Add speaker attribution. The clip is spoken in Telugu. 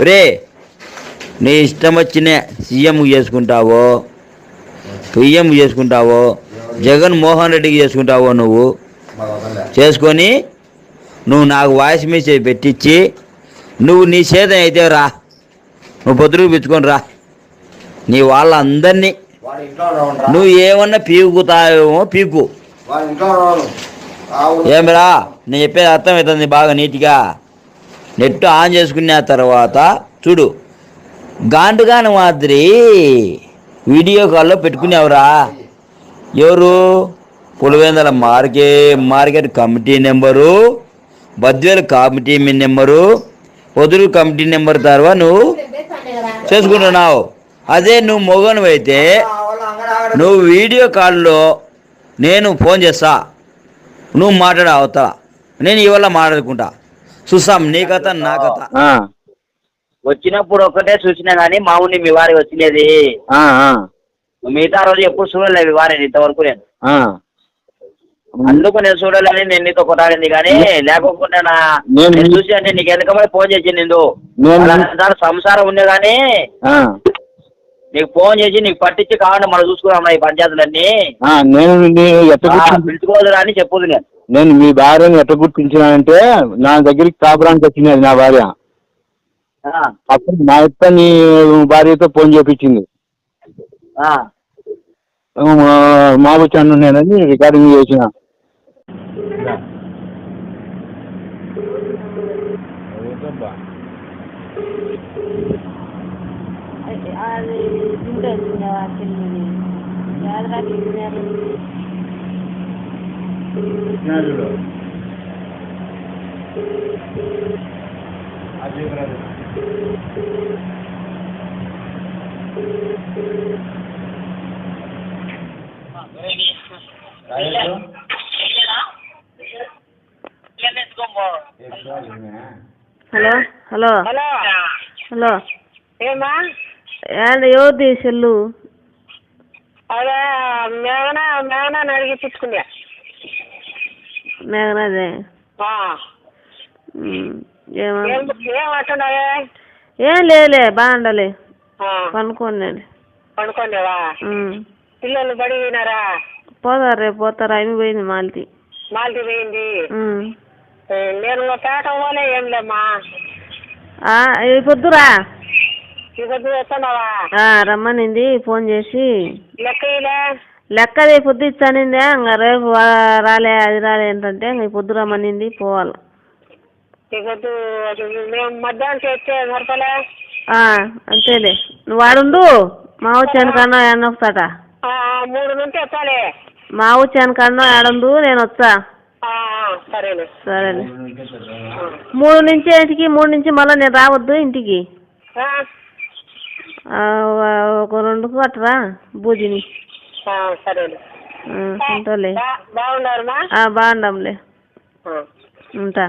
Speaker 1: రే నీ ఇష్టం వచ్చిన సీఎం చేసుకుంటావో పిఎం చేసుకుంటావో జగన్మోహన్ రెడ్డికి చేసుకుంటావో నువ్వు చేసుకొని నువ్వు నాకు వాయిస్ మెసేజ్ పెట్టించి నువ్వు నీ చేత అయితే రా, నువ్వు పొద్దుకు పిచ్చుకొని రా, నీ వాళ్ళందరినీ నువ్వు ఏమన్నా పీకుతావేమో పీకు. ఏమిరా నేను చెప్పేది అర్థమవుతుంది బాగా నీట్గా. నెట్ ఆన్ చేసుకున్న తర్వాత చూడు, గాండుగాని మాదిరి వీడియో కాల్లో పెట్టుకునేవరా ఎవరు? Pulivendula market committee number, Badvel committee number, Poduru committee number తర్వాత నువ్వు చేసుకుంటున్నావు. అదే నువ్వు మొగను అయితే నువ్వు వీడియో కాల్లో నేను ఫోన్ చేస్తా, నువ్వు మాట్లాడ అవుతా, నేను ఇవాళ మాట్లాడుకుంటా. చూస్తాం నీ కథ నా కథ.
Speaker 2: వచ్చినప్పుడు ఒక్కటే చూసినా కానీ మామూలు మీ వారి వచ్చినది. మిగతా రోజు ఎప్పుడు చూడలేదు మీ వారిని ఇంతవరకు నేను. అందుకు నేను చూడాలని నేను నీతో కొట్టాడింది. కానీ లేకపోతే నేను చూసి అంటే నీకు ఎందుకమని ఫోన్ చేసింది నిందు సంసారం ఉండే కానీ నీకు ఫోన్ చేసి నీకు పట్టించి కావాలంటే మనం చూసుకున్నాం ఈ పంచాయతీలన్నీ. పిలుచుకోవద్దురా అని చెప్పదు.
Speaker 3: నేను మీ భార్యను ఎట్ట గుర్తించినానంటే నా దగ్గరికి కాపురానికి వచ్చినది నా భార్య. అప్పుడు నా యొక్క నీ భార్యతో ఫోన్ చేపించింది. మా వచ్చాను నేనని రికార్డింగ్ చేసిన.
Speaker 4: హలో హలో హలో
Speaker 5: ఏమా
Speaker 4: ఎవరిది సెల్లు?
Speaker 5: అదే మేఘనా అడిగి తీసుకుందా.
Speaker 4: మేఘనాదే
Speaker 5: ఏమంటున్నావే?
Speaker 4: ఏం లేదులే బాగుండాలి. పనుకోండి.
Speaker 5: పనుకోలేవా? పిల్లలు బడి పోయినారా?
Speaker 4: పోతారు రేపు పోతారు. అవి పోయింది మాల్తి
Speaker 5: పోయింది. నేను పేట పోలే ఏం లేమ్మా.
Speaker 4: ఈ పొద్దురా
Speaker 5: ఈ పొద్దు వస్తున్నావా?
Speaker 4: రమ్మనింది ఫోన్ చేసి.
Speaker 5: లెక్క
Speaker 4: ఈ పొద్దు ఇచ్చానిందే. ఇంకా రేపు రాలే అది రాలే ఏంటంటే ఇంక ఈ పొద్దు రమ్మనింది పోవాలి.
Speaker 5: ఈ పొద్దు మేము మధ్యాహ్నం చేస్తే సరిపోలే.
Speaker 4: అంతేలే నువ్వు వాడుండు. మా వచ్చాను కన్నా ఏడొస్తాట.
Speaker 5: 3 నుంచి వచ్చాలి.
Speaker 4: మా వచ్చాను కన్నా ఏడుండు నేను వస్తా.
Speaker 5: సరేలే.
Speaker 4: 3 నుంచి ఇంటికి 3 నుంచి మళ్ళీ నేను రావద్దు ఇంటికి. ఒక 2కు అట్రా బూజిని.
Speaker 5: సరేలే.
Speaker 4: ఉంటాలే.
Speaker 5: బాగుండారమ్మా?
Speaker 4: బాగుండాంలే. ఉంటా.